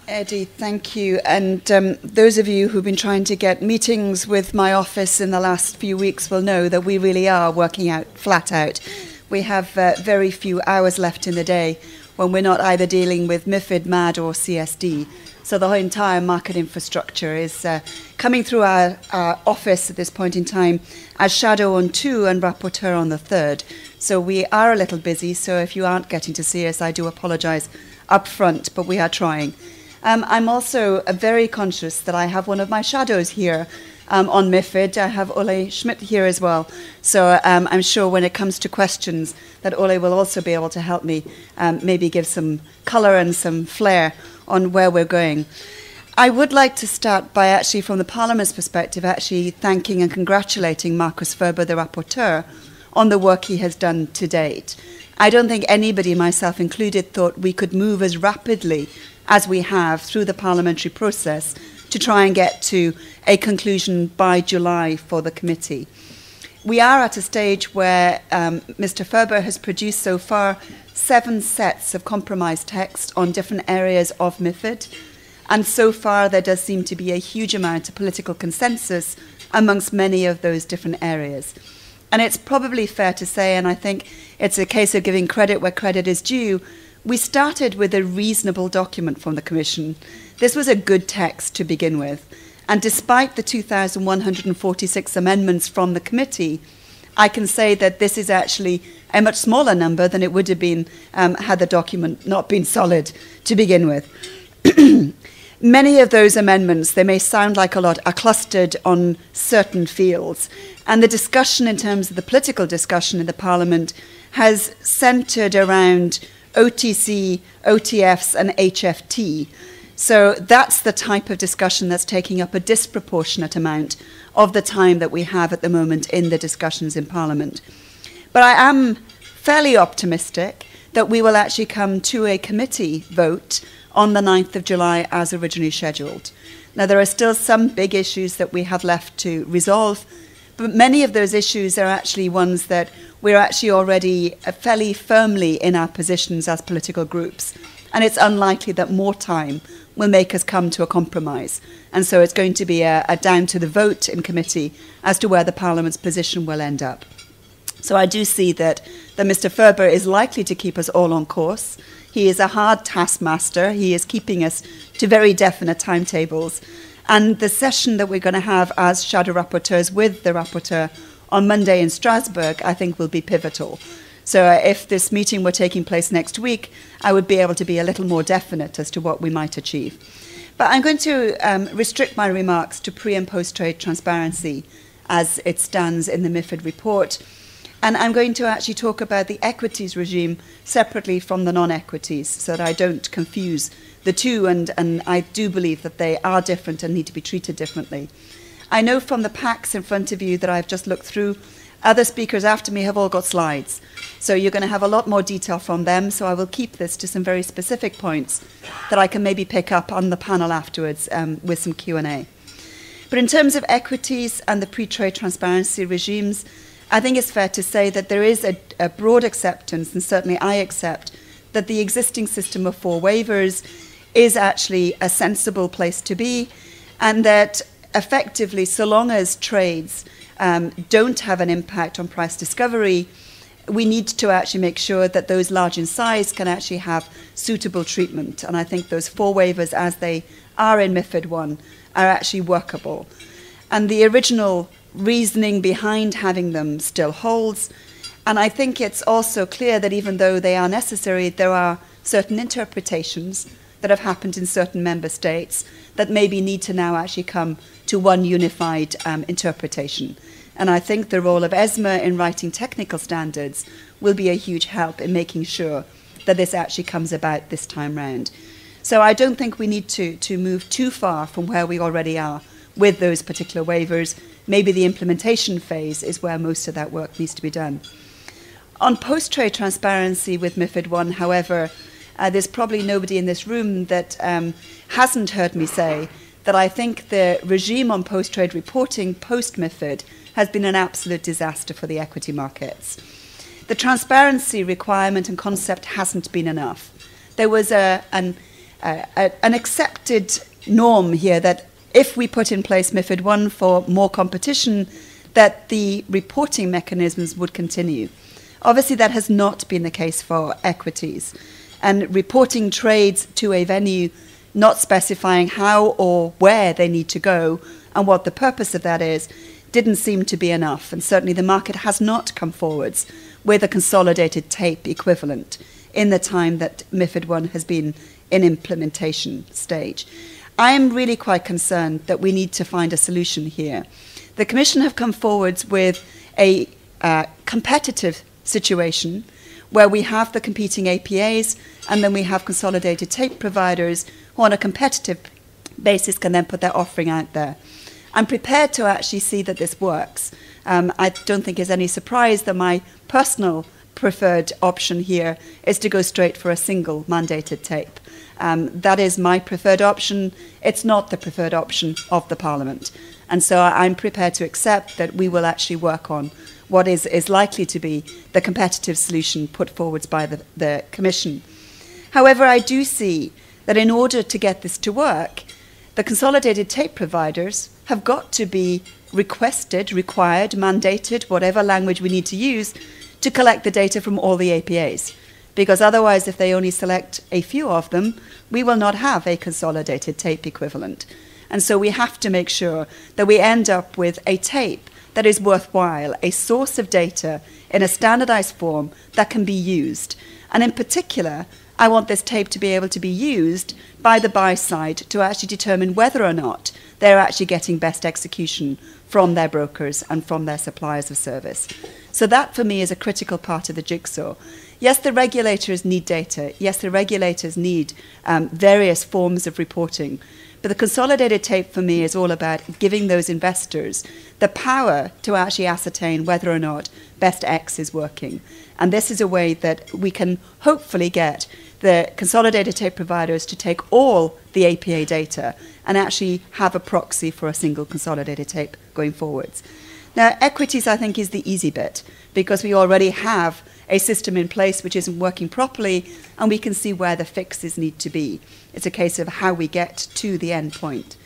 Eddie, thank you. And those of you who've been trying to get meetings with my office in the last few weeks will know that we really are working out flat out. We have very few hours left in the day when we're not either dealing with MiFID, MAD or CSD. So the whole entire market infrastructure is coming through our office at this point in time as shadow on 2 and rapporteur on the 3rd. So we are a little busy, so if you aren't getting to see us, I do apologise up front, but we are trying. I'm also very conscious that I have one of my shadows here on MiFID. I have Ole Schmidt here as well. So I'm sure when it comes to questions that Ole will also be able to help me maybe give some colour and some flair on where we're going. I would like to start by actually, from the Parliament's perspective, actually thanking and congratulating Markus Ferber, the rapporteur, on the work he has done to date. I don't think anybody, myself included, thought we could move as rapidly as we have through the parliamentary process to try and get to a conclusion by July for the committee. We are at a stage where Mr. Ferber has produced so far 7 sets of compromise text on different areas of MiFID, and so far there does seem to be a huge amount of political consensus amongst many of those different areas. And it's probably fair to say, and I think it's a case of giving credit where credit is due, we started with a reasonable document from the Commission. This was a good text to begin with. And despite the 2,146 amendments from the committee, I can say that this is actually a much smaller number than it would have been had the document not been solid to begin with. Many of those amendments, they may sound like a lot, are clustered on certain fields. And the discussion in terms of the political discussion in the Parliament has centred around OTC, OTFs and HFT. So that's the type of discussion that's taking up a disproportionate amount of the time that we have at the moment in the discussions in Parliament. But I am fairly optimistic that we will actually come to a committee vote on the 9th of July as originally scheduled. Now, there are still some big issues that we have left to resolve, but many of those issues are actually ones that we're actually already fairly firmly in our positions as political groups. And it's unlikely that more time will make us come to a compromise. And so it's going to be a down to the vote in committee as to where the Parliament's position will end up. So I do see that Mr. Ferber is likely to keep us all on course. He is a hard taskmaster. He is keeping us to very definite timetables. And the session that we're going to have as shadow rapporteurs with the rapporteur on Monday in Strasbourg, I think will be pivotal. So if this meeting were taking place next week, I would be able to be a little more definite as to what we might achieve. But I'm going to restrict my remarks to pre- and post-trade transparency as it stands in the MiFID report. And I'm going to actually talk about the equities regime separately from the non-equities so that I don't confuse the two, and I do believe that they are different and need to be treated differently. I know from the packs in front of you that I've just looked through, other speakers after me have all got slides. So you're going to have a lot more detail from them, so I will keep this to some very specific points that I can maybe pick up on the panel afterwards with some Q&A. But in terms of equities and the pre-trade transparency regimes, I think it's fair to say that there is a broad acceptance, and certainly I accept, that the existing system of 4 waivers is actually a sensible place to be, and that effectively, so long as trades don't have an impact on price discovery, we need to actually make sure that those large in size can actually have suitable treatment. And I think those 4 waivers, as they are in MiFID I, are actually workable. And the original reasoning behind having them still holds. And I think it's also clear that even though they are necessary, there are certain interpretations that have happened in certain member states that maybe need to now actually come to one unified interpretation. And I think the role of ESMA in writing technical standards will be a huge help in making sure that this actually comes about this time round. So I don't think we need to move too far from where we already are with those particular waivers. Maybe the implementation phase is where most of that work needs to be done. On post-trade transparency with MiFID I, however, there's probably nobody in this room that hasn't heard me say that I think the regime on post-trade reporting post-MiFID has been an absolute disaster for the equity markets. The transparency requirement and concept hasn't been enough. There was a an accepted norm here that if we put in place MiFID I for more competition, that the reporting mechanisms would continue. Obviously, that has not been the case for equities. And reporting trades to a venue, not specifying how or where they need to go and what the purpose of that is, didn't seem to be enough. And certainly the market has not come forwards with a consolidated tape equivalent in the time that MiFID I has been in implementation stage. I am really quite concerned that we need to find a solution here. The Commission have come forwards with a competitive situation where we have the competing APAs and then we have consolidated tape providers who on a competitive basis can then put their offering out there. I'm prepared to actually see that this works. I don't think it's any surprise that my personal preferred option here is to go straight for a single mandated tape. That is my preferred option. It's not the preferred option of the Parliament. And so I'm prepared to accept that we will actually work on what is likely to be the competitive solution put forward by the Commission. However, I do see that in order to get this to work, the consolidated tape providers have got to be requested, required, mandated, whatever language we need to use, to collect the data from all the APAs. Because otherwise, if they only select a few of them, we will not have a consolidated tape equivalent. And so we have to make sure that we end up with a tape that is worthwhile, a source of data in a standardized form that can be used. And in particular, I want this tape to be able to be used by the buy side to actually determine whether or not they're actually getting best execution from their brokers and from their suppliers of service. So that, for me, is a critical part of the jigsaw. Yes, the regulators need data. Yes, the regulators need various forms of reporting. But the consolidated tape, for me, is all about giving those investors the power to actually ascertain whether or not best X is working. And this is a way that we can hopefully get the consolidated tape providers to take all the APA data and actually have a proxy for a single consolidated tape going forwards. Now, equities, I think, is the easy bit, because we already have a system in place which isn't working properly, and we can see where the fixes need to be. It's a case of how we get to the end point.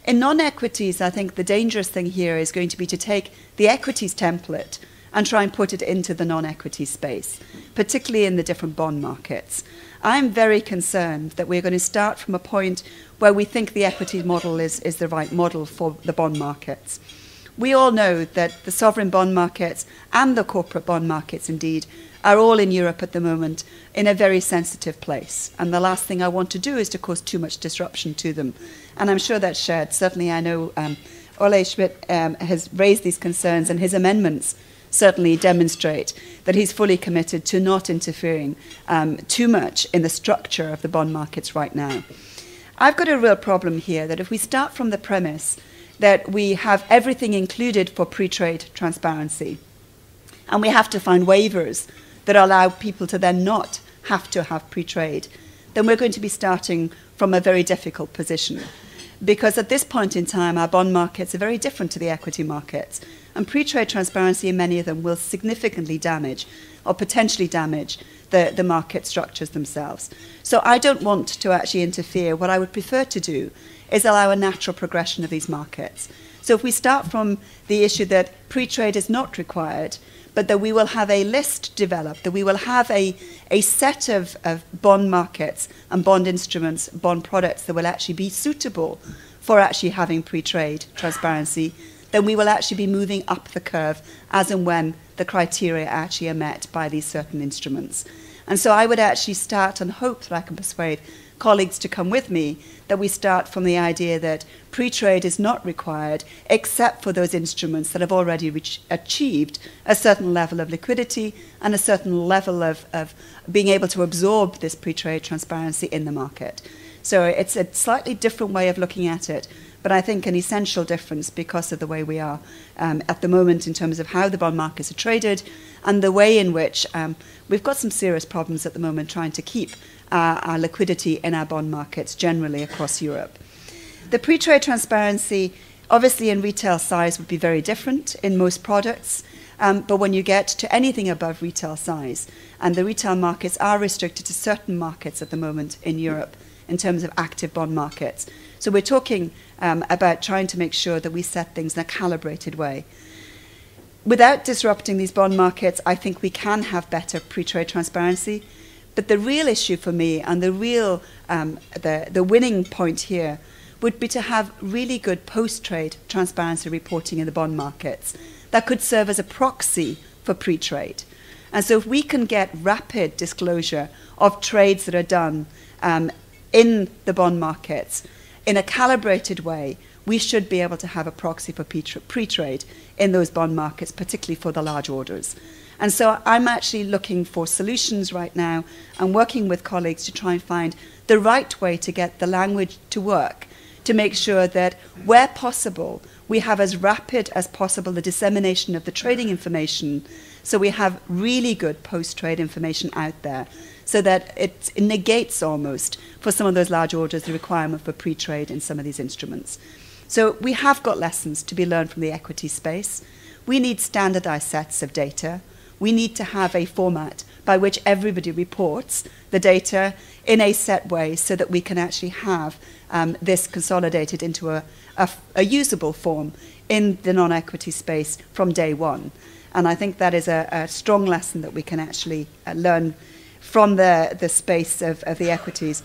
In non-equities, I think the dangerous thing here is going to be to take the equities template and try and put it into the non-equity space, particularly in the different bond markets. I'm very concerned that we're going to start from a point where we think the equity model is the right model for the bond markets. We all know that the sovereign bond markets and the corporate bond markets, indeed, are all in Europe at the moment in a very sensitive place. And the last thing I want to do is to cause too much disruption to them. And I'm sure that's shared. Certainly, I know Ole Schmidt has raised these concerns, and his amendments certainly demonstrate that he's fully committed to not interfering too much in the structure of the bond markets right now. I've got a real problem here that if we start from the premise that we have everything included for pre-trade transparency, and we have to find waivers that allow people to then not have to have pre-trade, then we're going to be starting from a very difficult position. Because at this point in time, our bond markets are very different to the equity markets, and pre-trade transparency in many of them will significantly damage or potentially damage the market structures themselves. So I don't want to actually interfere. What I would prefer to do is allow a natural progression of these markets. So if we start from the issue that pre-trade is not required, but that we will have a list developed, that we will have a set of bond markets and bond instruments, bond products that will actually be suitable for actually having pre-trade transparency, then we will actually be moving up the curve as and when the criteria actually are met by these certain instruments. And so I would actually start and hope that I can persuade colleagues to come with me, that we start from the idea that pre-trade is not required except for those instruments that have already achieved a certain level of liquidity and a certain level of being able to absorb this pre-trade transparency in the market. So it's a slightly different way of looking at it, but I think an essential difference because of the way we are at the moment in terms of how the bond markets are traded and the way in which we've got some serious problems at the moment trying to keep our liquidity in our bond markets generally across Europe. The pre-trade transparency, obviously in retail size, would be very different in most products. But when you get to anything above retail size, and the retail markets are restricted to certain markets at the moment in Europe in terms of active bond markets. So we're talking about trying to make sure that we set things in a calibrated way. Without disrupting these bond markets, I think we can have better pre-trade transparency. But the real issue for me, and the real the winning point here, would be to have really good post-trade transparency reporting in the bond markets that could serve as a proxy for pre-trade. And so if we can get rapid disclosure of trades that are done in the bond markets in a calibrated way, we should be able to have a proxy for pre-trade in those bond markets, particularly for the large orders. And so I'm actually looking for solutions right now and working with colleagues to try and find the right way to get the language to work, to make sure that where possible, we have as rapid as possible the dissemination of the trading information, so we have really good post-trade information out there, so that it negates almost, for some of those large orders, the requirement for pre-trade in some of these instruments. So we have got lessons to be learned from the equity space. We need standardized sets of data. We need to have a format by which everybody reports the data in a set way so that we can actually have this consolidated into a usable form in the non-equity space from day one. And I think that is a strong lesson that we can actually learn from the space of the equities.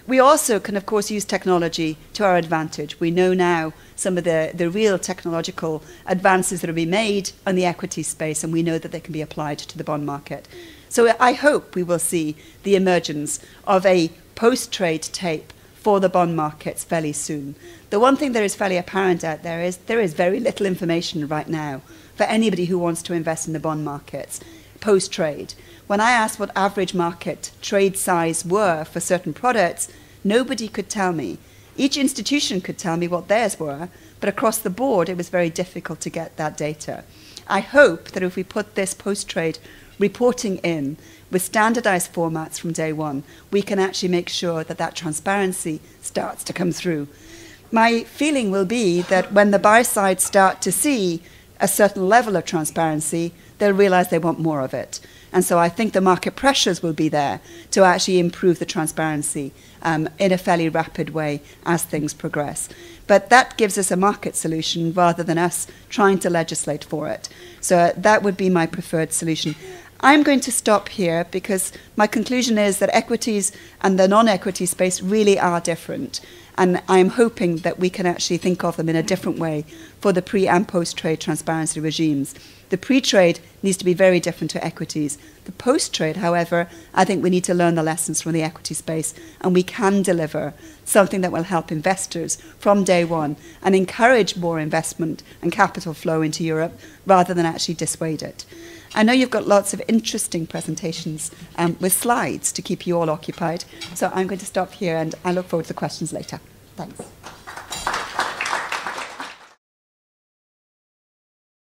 We also can, of course, use technology to our advantage. We know now some of the real technological advances that are being made on the equity space, and we know that they can be applied to the bond market. So I hope we will see the emergence of a post-trade tape for the bond markets fairly soon. The one thing that is fairly apparent out there is very little information right now for anybody who wants to invest in the bond markets post-trade. When I asked what average market trade size were for certain products, nobody could tell me. Each institution could tell me what theirs were, but across the board it was very difficult to get that data. I hope that if we put this post-trade reporting in with standardized formats from day one, we can actually make sure that that transparency starts to come through. My feeling will be that when the buy side start to see a certain level of transparency, they'll realize they want more of it. And so I think the market pressures will be there to actually improve the transparency in a fairly rapid way as things progress. But that gives us a market solution rather than us trying to legislate for it. So that would be my preferred solution. I'm going to stop here because my conclusion is that equities and the non-equity space really are different. And I'm hoping that we can actually think of them in a different way for the pre- and post-trade transparency regimes. The pre-trade needs to be very different to equities. The post-trade, however, I think we need to learn the lessons from the equity space, and we can deliver something that will help investors from day one and encourage more investment and capital flow into Europe rather than actually dissuade it. I know you've got lots of interesting presentations with slides to keep you all occupied, so I'm going to stop here and I look forward to the questions later. Thanks.